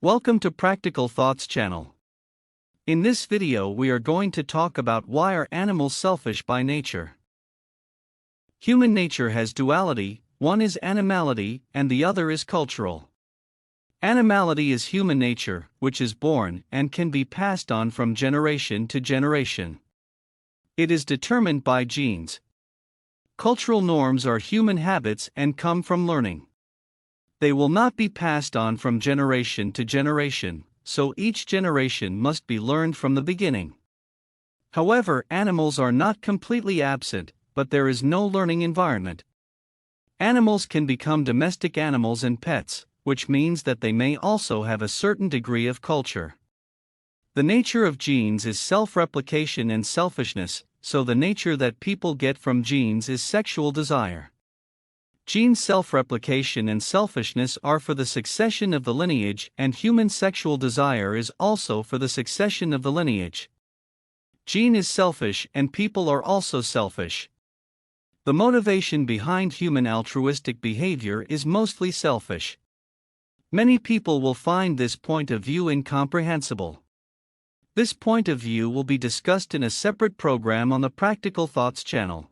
Welcome to Practical Thoughts channel. In this video we are going to talk about why are animals selfish by nature. Human nature has duality, one is animality and the other is cultural. Animality is human nature, which is born and can be passed on from generation to generation. It is determined by genes. Cultural norms are human habits and come from learning. They will not be passed on from generation to generation, so each generation must be learned from the beginning. However, animals are not completely absent, but there is no learning environment. Animals can become domestic animals and pets, which means that they may also have a certain degree of culture. The nature of genes is self-replication and selfishness, so the nature that people get from genes is sexual desire. Gene self-replication and selfishness are for the succession of the lineage, and human sexual desire is also for the succession of the lineage. Gene is selfish and people are also selfish. The motivation behind human altruistic behavior is mostly selfish. Many people will find this point of view incomprehensible. This point of view will be discussed in a separate program on the Practical Thoughts channel.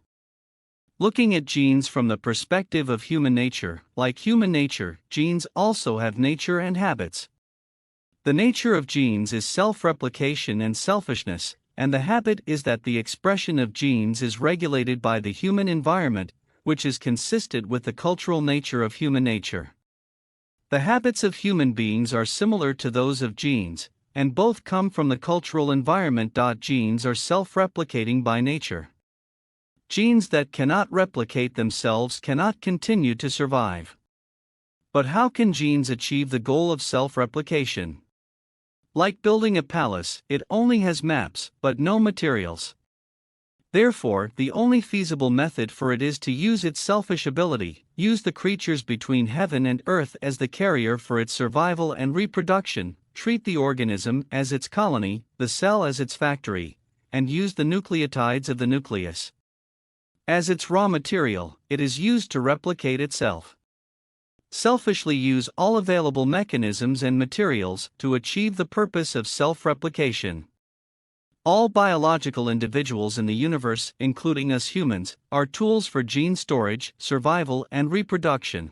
Looking at genes from the perspective of human nature, like human nature, genes also have nature and habits. The nature of genes is self-replication and selfishness, and the habit is that the expression of genes is regulated by the human environment, which is consistent with the cultural nature of human nature. The habits of human beings are similar to those of genes, and both come from the cultural environment. Genes are self-replicating by nature. Genes that cannot replicate themselves cannot continue to survive. But how can genes achieve the goal of self-replication? Like building a palace, it only has maps, but no materials. Therefore, the only feasible method for it is to use its selfish ability, use the creatures between heaven and earth as the carrier for its survival and reproduction, treat the organism as its colony, the cell as its factory, and use the nucleotides of the nucleus as its raw material. It is used to replicate itself. Selfishly use all available mechanisms and materials to achieve the purpose of self-replication. All biological individuals in the universe, including us humans, are tools for gene storage, survival, and reproduction.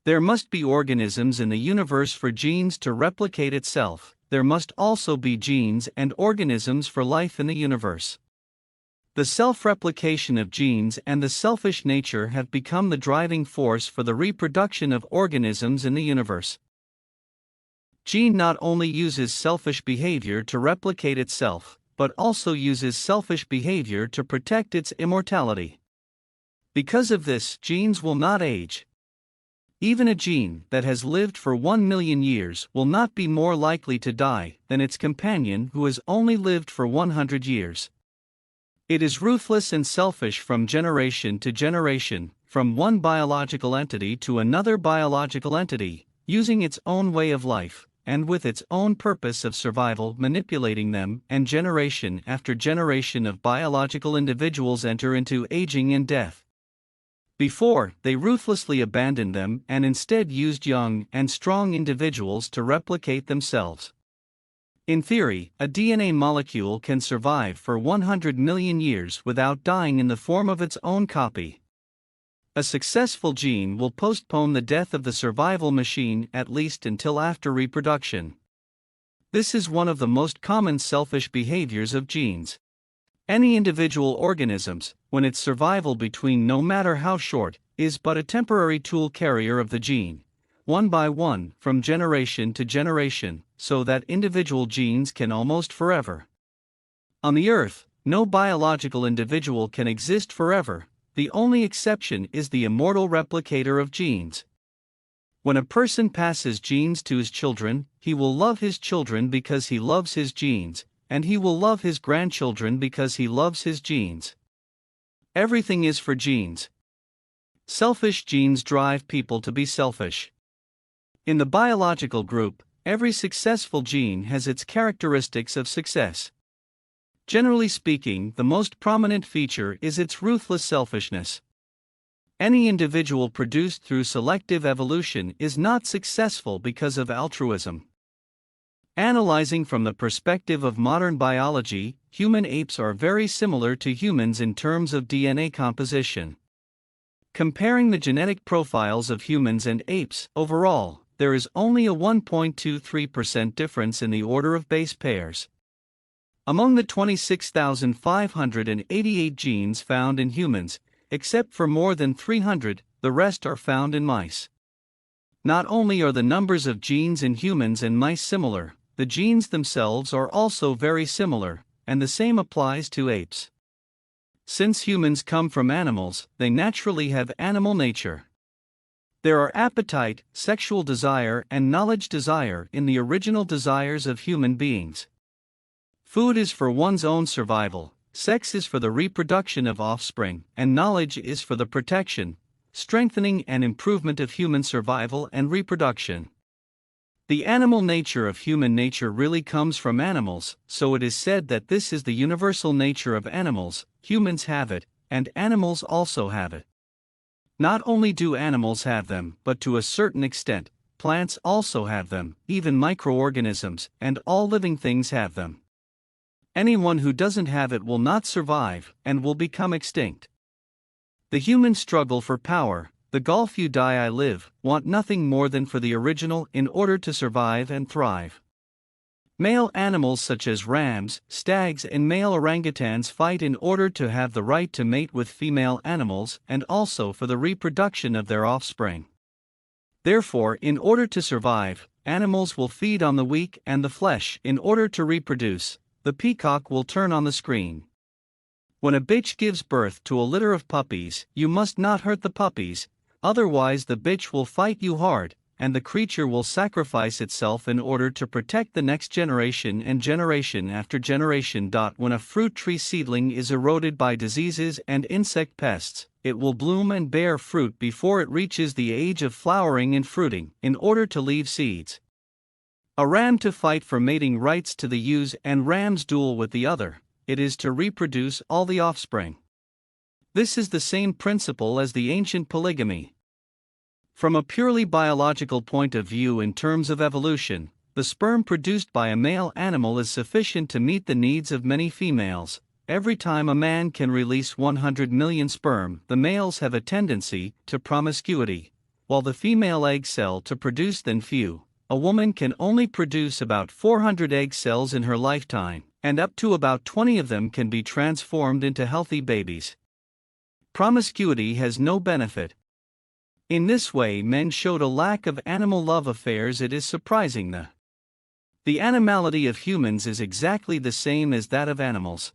There must be organisms in the universe for genes to replicate itself. There must also be genes and organisms for life in the universe. The self-replication of genes and the selfish nature have become the driving force for the reproduction of organisms in the universe. Gene not only uses selfish behavior to replicate itself, but also uses selfish behavior to protect its immortality. Because of this, genes will not age. Even a gene that has lived for 1 million years will not be more likely to die than its companion who has only lived for 100 years. It is ruthless and selfish from generation to generation, from one biological entity to another biological entity, using its own way of life, and with its own purpose of survival manipulating them, and generation after generation of biological individuals enter into aging and death. Before, they ruthlessly abandoned them and instead used young and strong individuals to replicate themselves. In theory, a DNA molecule can survive for 100 million years without dying in the form of its own copy. A successful gene will postpone the death of the survival machine at least until after reproduction. This is one of the most common selfish behaviors of genes. Any individual organisms, when its survival between no matter how short, is but a temporary tool carrier of the gene, one by one, from generation to generation, so that individual genes can almost forever. On the Earth, no biological individual can exist forever. The only exception is the immortal replicator of genes. When a person passes genes to his children, he will love his children because he loves his genes, and he will love his grandchildren because he loves his genes. Everything is for genes. Selfish genes drive people to be selfish. In the biological group, every successful gene has its characteristics of success. Generally speaking, the most prominent feature is its ruthless selfishness. Any individual produced through selective evolution is not successful because of altruism. Analyzing from the perspective of modern biology, human apes are very similar to humans in terms of DNA composition. Comparing the genetic profiles of humans and apes, overall, there is only a 1.23% difference in the order of base pairs. Among the 26,588 genes found in humans, except for more than 300, the rest are found in mice. Not only are the numbers of genes in humans and mice similar, the genes themselves are also very similar, and the same applies to apes. Since humans come from animals, they naturally have animal nature. There are appetite, sexual desire, and knowledge desire in the original desires of human beings. Food is for one's own survival, sex is for the reproduction of offspring, and knowledge is for the protection, strengthening, and improvement of human survival and reproduction. The animal nature of human nature really comes from animals, so it is said that this is the universal nature of animals. Humans have it, and animals also have it. Not only do animals have them, but to a certain extent, plants also have them, even microorganisms, and all living things have them. Anyone who doesn't have it will not survive, and will become extinct. The human struggle for power, the Gulf you die I live, want nothing more than for the original in order to survive and thrive. Male animals such as rams, stags, and male orangutans fight in order to have the right to mate with female animals and also for the reproduction of their offspring. Therefore, in order to survive, animals will feed on the weak and the flesh. In order to reproduce, the peacock will turn on the screen. When a bitch gives birth to a litter of puppies, you must not hurt the puppies, otherwise the bitch will fight you hard, and the creature will sacrifice itself in order to protect the next generation and generation after generation. When a fruit tree seedling is eroded by diseases and insect pests, it will bloom and bear fruit before it reaches the age of flowering and fruiting, in order to leave seeds. A ram to fight for mating rights to the ewes and rams duel with the other, it is to reproduce all the offspring. This is the same principle as the ancient polygamy. From a purely biological point of view in terms of evolution, the sperm produced by a male animal is sufficient to meet the needs of many females. Every time a man can release 100 million sperm, the males have a tendency to promiscuity, while the female egg cell to produce then few. A woman can only produce about 400 egg cells in her lifetime, and up to about 20 of them can be transformed into healthy babies. Promiscuity has no benefit. In this way, men showed a lack of animal love affairs. It is surprising the animality of humans is exactly the same as that of animals.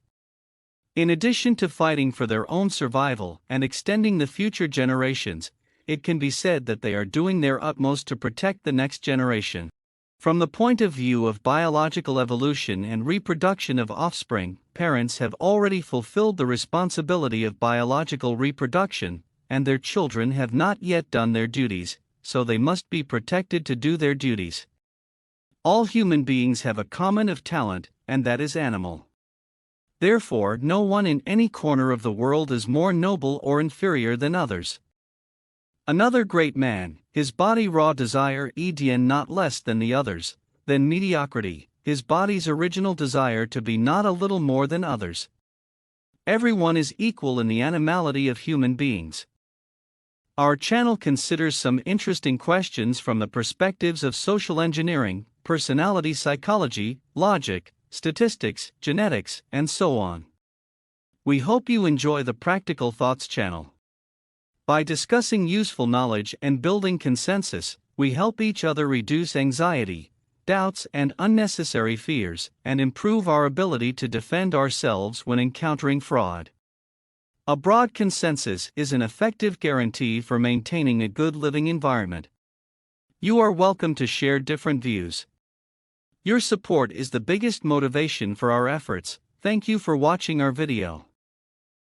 In addition to fighting for their own survival and extending the future generations, it can be said that they are doing their utmost to protect the next generation. From the point of view of biological evolution and reproduction of offspring, parents have already fulfilled the responsibility of biological reproduction, and their children have not yet done their duties, so they must be protected to do their duties. All human beings have a common of talent, and that is animal. Therefore, no one in any corner of the world is more noble or inferior than others. Another great man, his body raw desire Eden not less than the others, then mediocrity, his body's original desire to be not a little more than others. Everyone is equal in the animality of human beings. Our channel considers some interesting questions from the perspectives of social engineering, personality psychology, logic, statistics, genetics, and so on. We hope you enjoy the Practical Thoughts channel. By discussing useful knowledge and building consensus, we help each other reduce anxiety, doubts, and unnecessary fears, and improve our ability to defend ourselves when encountering fraud. A broad consensus is an effective guarantee for maintaining a good living environment. You are welcome to share different views. Your support is the biggest motivation for our efforts. Thank you for watching our video.